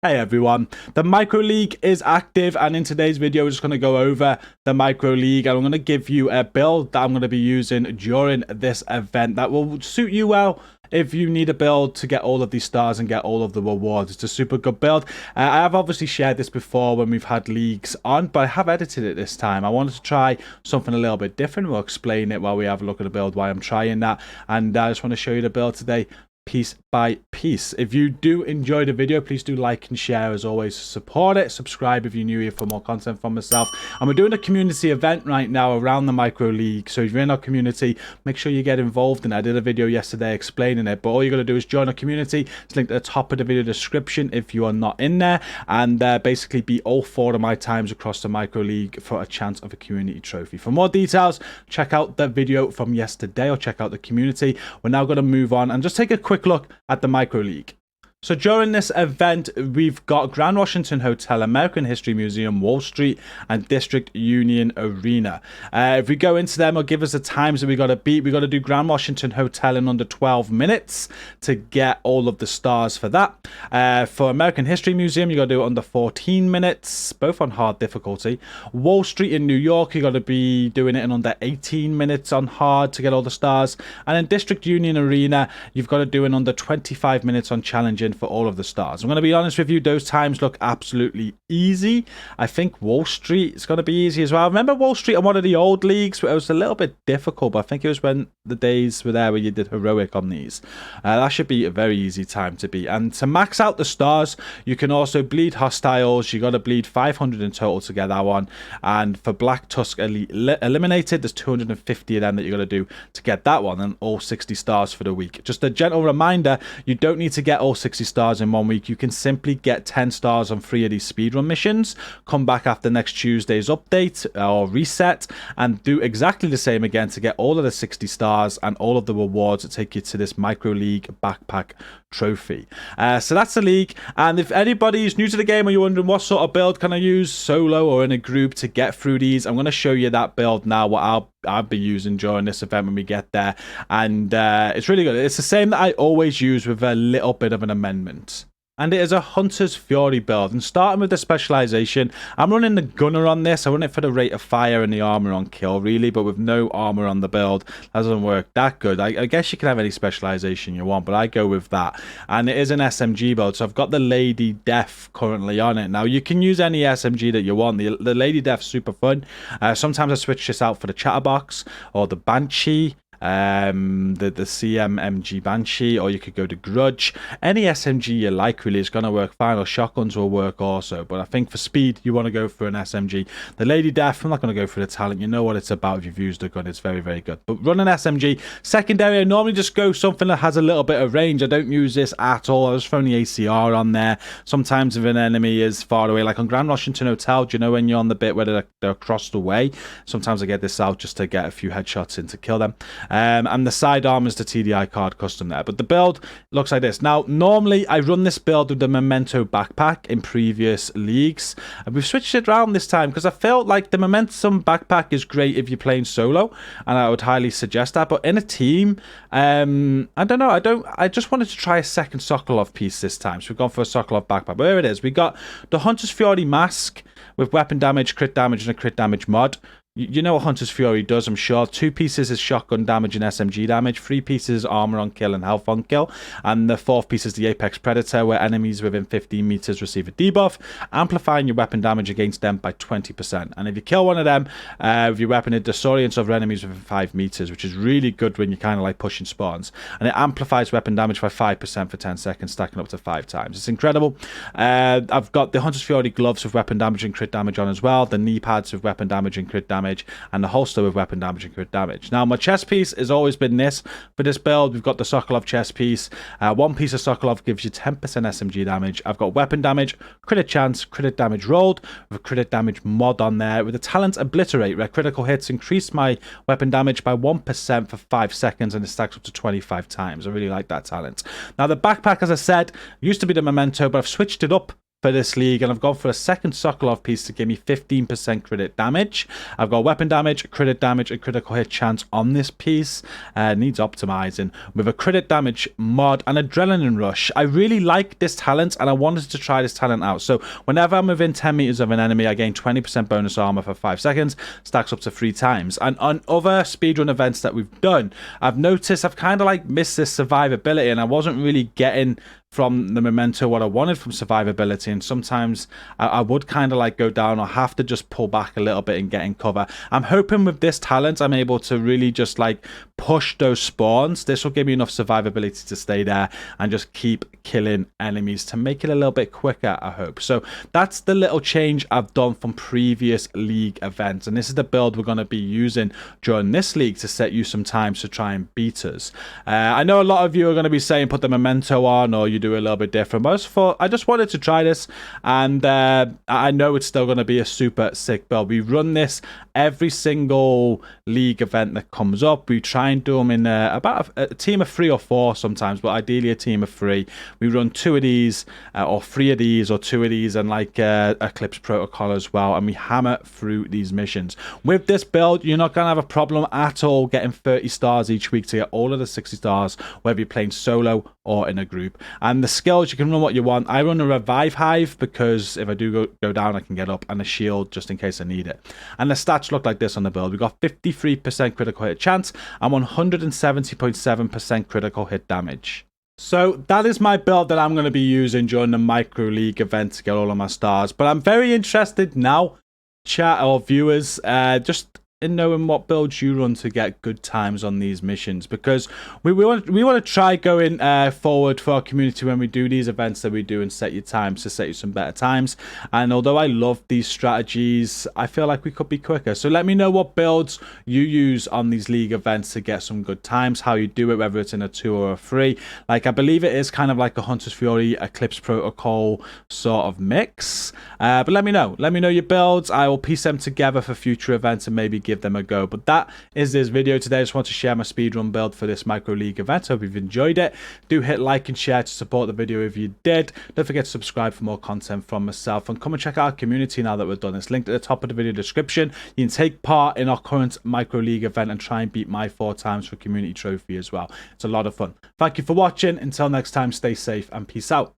Hey everyone, the Micro League is active, and in today's video we're just going to go over the Micro League, and I'm going to give you a build that I'm going to be using during this event that will suit you well if you need a build to get all of these stars and get all of the rewards. It's a super good build. I have obviously shared this before when we've had leagues on, but I have edited it this time. I wanted to try something a little bit different. We'll explain it while we have a look at the build, why I'm trying that, and I just want to show you the build today piece by piece. If you do enjoy the video, please do like and share as always to support it. Subscribe if you're new here for more content from myself. And we're doing a community event right now around the Micro League, so if you're in our community, make sure you get involved in it. I did a video yesterday explaining it, but all you got to do is join our community. It's linked at the top of the video description if you are not in there, and basically beat all 4 of my times across the Micro League for a chance of a community trophy. For more details, check out the video from yesterday or check out the community. We're now going to move on and just take a quick look at the Micro League. So during this event, we've got Grand Washington Hotel, American History Museum, Wall Street, and District Union Arena. If we go into them, it'll give us the times that we got to beat. We got to do Grand Washington Hotel in under 12 minutes to get all of the stars for that. For American History Museum, you got to do it under 14 minutes, both on hard difficulty. Wall Street in New York, you got to be doing it in under 18 minutes on hard to get all the stars. And in District Union Arena, you've got to do it in under 25 minutes on challenging for all of the stars. I'm going to be honest with you, those times look absolutely easy. I think Wall Street is going to be easy as well. I remember Wall Street on one of the old leagues where it was a little bit difficult, but I think it was when the days were there where you did heroic on these. That should be a very easy time to beat. And to max out the stars, you can also bleed hostiles. You got to bleed 500 in total to get that one. And for Black Tusk Elite eliminated, there's 250 of them that you got to do to get that one, and all 60 stars for the week. Just a gentle reminder, you don't need to get all 60 stars in 1 week. You can simply get 10 stars on 3 of these speedrun missions, come back after next Tuesday's update or reset, and do exactly the same again to get all of the 60 stars and all of the rewards that take you to this Micro League backpack trophy. So that's the league, and if anybody's new to the game or you're wondering what sort of build can I use solo or in a group to get through these, I'm going to show you that build now, what I'll be using during this event when we get there, and it's really good. It's the same that I always use with a little bit of an amendment. And it is a Hunter's Fury build. And starting with the Specialization, I'm running the Gunner on this. I run it for the rate of fire and the armor on kill, really, but with no armor on the build. That doesn't work that good. I guess you can have any Specialization you want, but I go with that. And it is an SMG build, so I've got the Lady Death currently on it. Now, you can use any SMG that you want. The Lady Death's super fun. Sometimes I switch this out for the Chatterbox or the Banshee. The CMG Banshee, or you could go to Grudge. Any SMG you like really is going to work fine, or shotguns will work also, but I think for speed you want to go for an SMG. The Lady Death, I'm not going to go for the talent, you know what it's about. If you've used the gun, it's very, very good. But run an SMG. Secondary, I normally just go something that has a little bit of range. I don't use this at all. I just throw the ACR on there. Sometimes if an enemy is far away, like on Grand Washington Hotel, do you know when you're on the bit where they're across the way? Sometimes I get this out just to get a few headshots in to kill them. And the sidearm is the TDI card custom there. But the build looks like this. Now, normally I run this build with the Memento backpack in previous leagues. And we've switched it around this time because I felt like the Momentum backpack is great if you're playing solo. And I would highly suggest that. But in a team, I don't know. I just wanted to try a second Sokolov piece this time. So we've gone for a Sokolov backpack. But here it is. We got the Hunter's Fury mask with weapon damage, crit damage, and a crit damage mod. You know what Hunter's Fury does, I'm sure. 2 pieces is shotgun damage and SMG damage. 3 pieces armor on kill and health on kill. And the 4th piece is the Apex Predator, where enemies within 15 meters receive a debuff, amplifying your weapon damage against them by 20%. And if you kill one of them with your weapon, it disorients other enemies within 5 meters, which is really good when you're kind of like pushing spawns. And it amplifies weapon damage by 5% for 10 seconds, stacking up to 5 times. It's incredible. I've got the Hunter's Fury gloves with weapon damage and crit damage on as well. The knee pads with weapon damage and crit damage. And the holster with weapon damage and crit damage. Now, my chest piece has always been this. For this build, we've got the Sokolov chest piece. 1 piece of Sokolov gives you 10% SMG damage. I've got weapon damage, crit chance, crit damage rolled, with a crit damage mod on there, with the talent Obliterate, where critical hits increase my weapon damage by 1% for 5 seconds, and it stacks up to 25 times. I really like that talent. Now, the backpack, as I said, used to be the Memento, but I've switched it up for this league, and I've gone for a second Sokolov piece to give me 15% crit damage. I've got weapon damage, and critical hit chance on this piece. Needs optimizing with a crit damage mod and adrenaline rush. I really like this talent, and I wanted to try this talent out. So whenever I'm within 10 meters of an enemy, I gain 20% bonus armor for 5 seconds, stacks up to 3 times. And on other speedrun events that we've done, I've noticed I've kind of like missed this survivability, and I wasn't really getting from the memento what I wanted from survivability, and sometimes I would kind of like go down or have to just pull back a little bit and get in cover. I'm hoping with this talent I'm able to really just like push those spawns. This will give me enough survivability to stay there and just keep killing enemies to make it a little bit quicker, I hope. So that's the little change I've done from previous league events, and this is the build we're going to be using during this league to set you some times to try and beat us. I know a lot of you are going to be saying put the memento on, or you do a little bit different, but I just wanted to try this, and I know it's still going to be a super sick build. We run this every single league event that comes up. We try and do them in about a team of 3 or 4 sometimes, but ideally a team of 3. We run 2 of these or 3 of these or 2 of these, and like Eclipse Protocol as well, and we hammer through these missions. With this build, you're not going to have a problem at all getting 30 stars each week to get all of the 60 stars, whether you're playing solo or in a group. And the skills, you can run what you want. I run a revive hive because if I do go down, I can get up, and a shield just in case I need it. And the stats look like this on the build. We've got 53% critical hit chance and 170.7% critical hit damage. So that is my build that I'm going to be using during the micro league event to get all of my stars. But I'm very interested now, chat or viewers, just in knowing what builds you run to get good times on these missions, because we want to try going forward for our community when we do these events that we do and set your times to set you some better times. And although I love these strategies, I feel like we could be quicker. So let me know what builds you use on these league events to get some good times, how you do it, whether it's in a 2 or a 3. Like, I believe it is kind of like a Hunter's Fury Eclipse Protocol sort of mix, but let me know your builds. I will piece them together for future events and maybe give them a go. But that is this video today. I just want to share my speedrun build for this micro league event. Hope you've enjoyed it. Do hit like and share to support the video if you did. Don't forget to subscribe for more content from myself, and come and check out our community now that we're done. It's linked at the top of the video description. You can take part in our current micro league event and try and beat my 4 times for community trophy as well. It's a lot of fun. Thank you for watching. Until next time, stay safe and peace out.